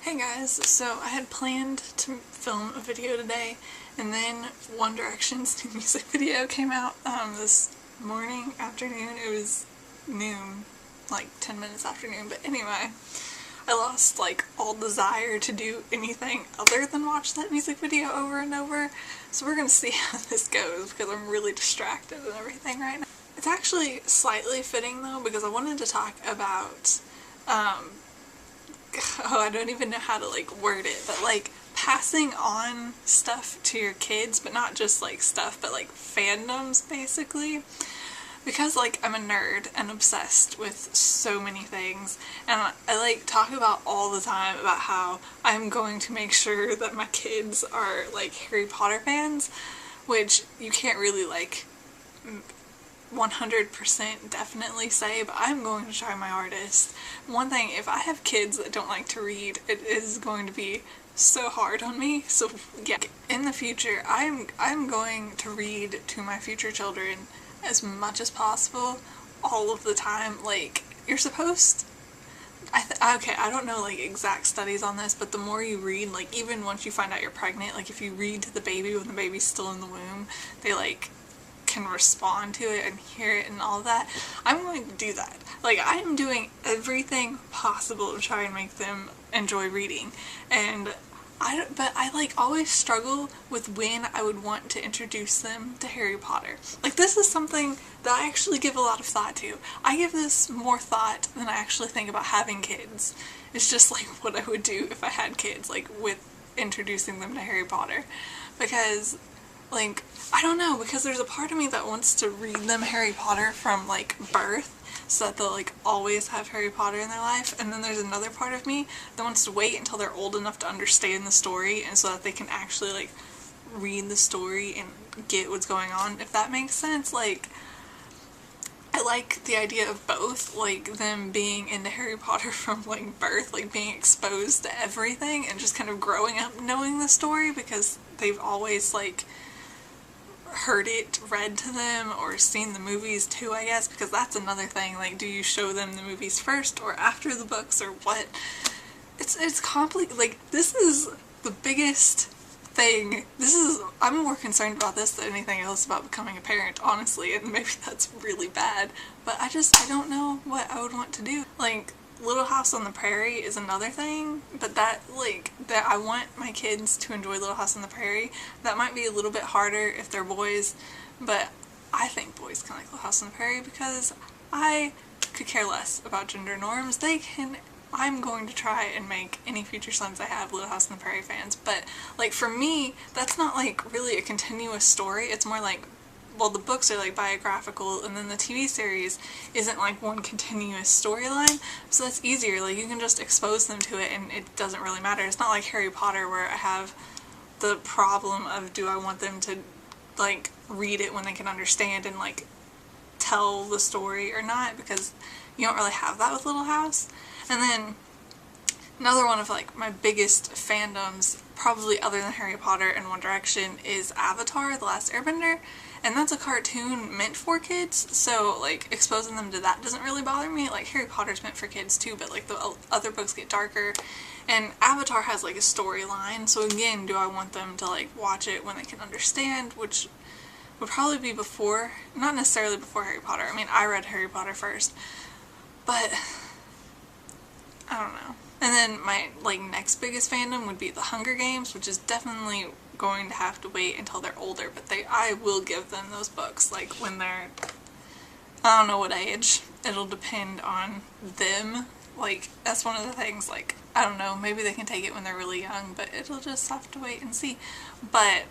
Hey guys, so I had planned to film a video today, and then One Direction's new music video came out this afternoon. It was noon, like 10 minutes after noon, but anyway, I lost like all desire to do anything other than watch that music video over and over, so we're gonna see how this goes because I'm really distracted and everything right now. It's actually slightly fitting though, because I wanted to talk about I don't even know how to like word it, but like passing on stuff to your kids, but not just like stuff, but like fandoms basically. Because like I'm a nerd and obsessed with so many things, and I like talk about all the time about how I'm going to make sure that my kids are like Harry Potter fans, which you can't really like 100% definitely say, but I'm going to try my hardest. One thing, if I have kids that don't like to read, it is going to be so hard on me. So yeah, in the future, I'm going to read to my future children as much as possible, all of the time. Like, you're supposed okay, I don't know like exact studies on this, but the more you read, like even once you find out you're pregnant, like if you read to the baby when the baby's still in the womb, they like can respond to it and hear it and all that. I'm going to do that. Like, I am doing everything possible to try and make them enjoy reading, and but I like always struggle with when I would want to introduce them to Harry Potter. Like, this is something that I actually give a lot of thought to. I give this more thought than I actually think about having kids. It's just like what I would do if I had kids, like with introducing them to Harry Potter, because like, I don't know, because there's a part of me that wants to read them Harry Potter from, like, birth, so that they'll, like, always have Harry Potter in their life, and then there's another part of me that wants to wait until they're old enough to understand the story, and so that they can actually, like, read the story and get what's going on, if that makes sense. Like, I like the idea of both, like, them being into Harry Potter from, like, birth, like, being exposed to everything, and just kind of growing up knowing the story, because they've always, like, heard it read to them or seen the movies too, I guess, because that's another thing. Like, do you show them the movies first or after the books or what? It's complicated. Like, this is the biggest thing. I'm more concerned about this than anything else about becoming a parent, honestly, and maybe that's really bad, but I don't know what I would want to do. Like, Little House on the Prairie is another thing, but that I want my kids to enjoy Little House on the Prairie. That might be a little bit harder if they're boys, but I think boys can like Little House on the Prairie because I could care less about gender norms. I'm going to try and make any future sons I have Little House on the Prairie fans, but like for me, that's not like really a continuous story. It's more like, well, the books are like biographical, and then the TV series isn't like one continuous storyline, so that's easier. Like, you can just expose them to it and it doesn't really matter. It's not like Harry Potter where I have the problem of, do I want them to like read it when they can understand and like tell the story or not, because you don't really have that with Little House. And then another one of like my biggest fandoms, probably other than Harry Potter and One Direction, is Avatar: The Last Airbender. And that's a cartoon meant for kids, so like exposing them to that doesn't really bother me. Like, Harry Potter's meant for kids too, but like the other books get darker, and Avatar has like a storyline, so again, do I want them to like watch it when they can understand, which would probably be before, not necessarily before Harry Potter. I mean, I read Harry Potter first, but I don't know. And then my like next biggest fandom would be The Hunger Games, which is definitely going to have to wait until they're older, but I will give them those books like when they're, I don't know what age, it'll depend on them. Like, that's one of the things, like, I don't know, maybe they can take it when they're really young, but it'll just have to wait and see. But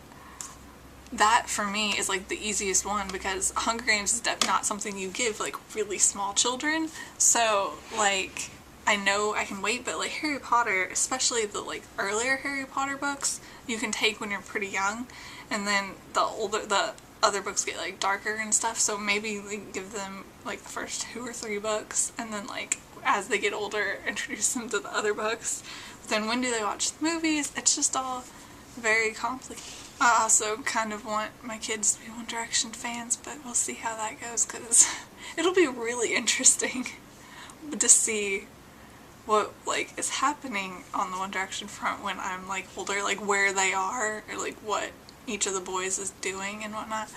that for me is like the easiest one, because Hunger Games is not something you give like really small children, so like I know I can wait. But like Harry Potter, especially the like earlier Harry Potter books, you can take when you're pretty young, and then the other books get like darker and stuff, so maybe like give them like the first 2 or 3 books, and then like as they get older, introduce them to the other books. But then when do they watch the movies? It's just all very complicated. I also kind of want my kids to be One Direction fans, but we'll see how that goes, because it'll be really interesting to see what like is happening on the One Direction front when I'm like older, like where they are or like what each of the boys is doing and whatnot.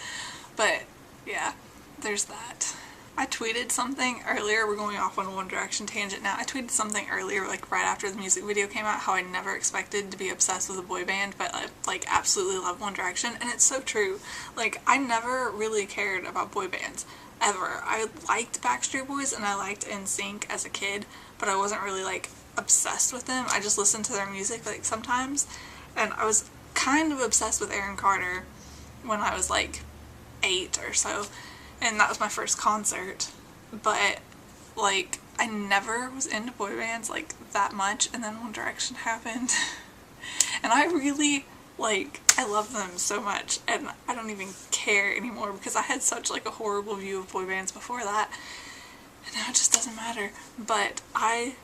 But yeah, there's that. I tweeted something earlier, we're going off on a One Direction tangent now. I tweeted something earlier, like right after the music video came out, how I never expected to be obsessed with a boy band, but I like absolutely love One Direction, and it's so true. Like, I never really cared about boy bands, ever. I liked Backstreet Boys and I liked NSYNC as a kid, but I wasn't really like obsessed with them. I just listened to their music like sometimes, and I was kind of obsessed with Aaron Carter when I was like 8 or so. And that was my first concert, but like I never was into boy bands like that much, and then One Direction happened and I really like, I love them so much, and I don't even care anymore because I had such like a horrible view of boy bands before that, and now it just doesn't matter. But I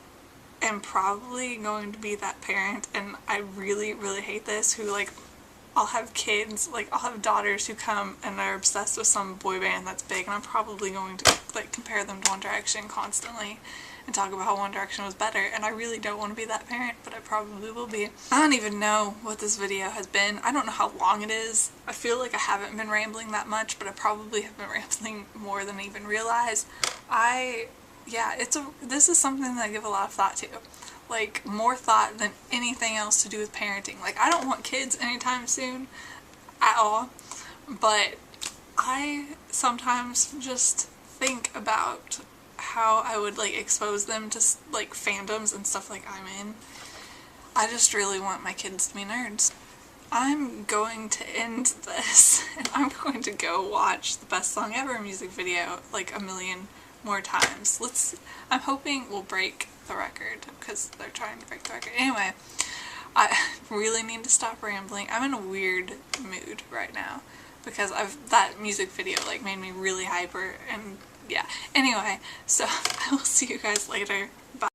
am probably going to be that parent, and I really hate this, who like, I'll have kids, like I'll have daughters who come and they're obsessed with some boy band that's big, and I'm probably going to like compare them to One Direction constantly and talk about how One Direction was better, and I really don't want to be that parent, but I probably will be. I don't even know what this video has been. I don't know how long it is. I feel like I haven't been rambling that much, but I probably have been rambling more than I even realize. This is something that I give a lot of thought to. Like, more thought than anything else to do with parenting. Like, I don't want kids anytime soon at all, but I sometimes just think about how I would like expose them to like fandoms and stuff like I'm in. I just really want my kids to be nerds. I'm going to end this and I'm going to go watch the Best Song Ever music video like a million more times. I'm hoping we'll break the record because they're trying to break the record. Anyway, I really need to stop rambling. I'm in a weird mood right now because that music video like made me really hyper, and yeah. Anyway, so I will see you guys later. Bye.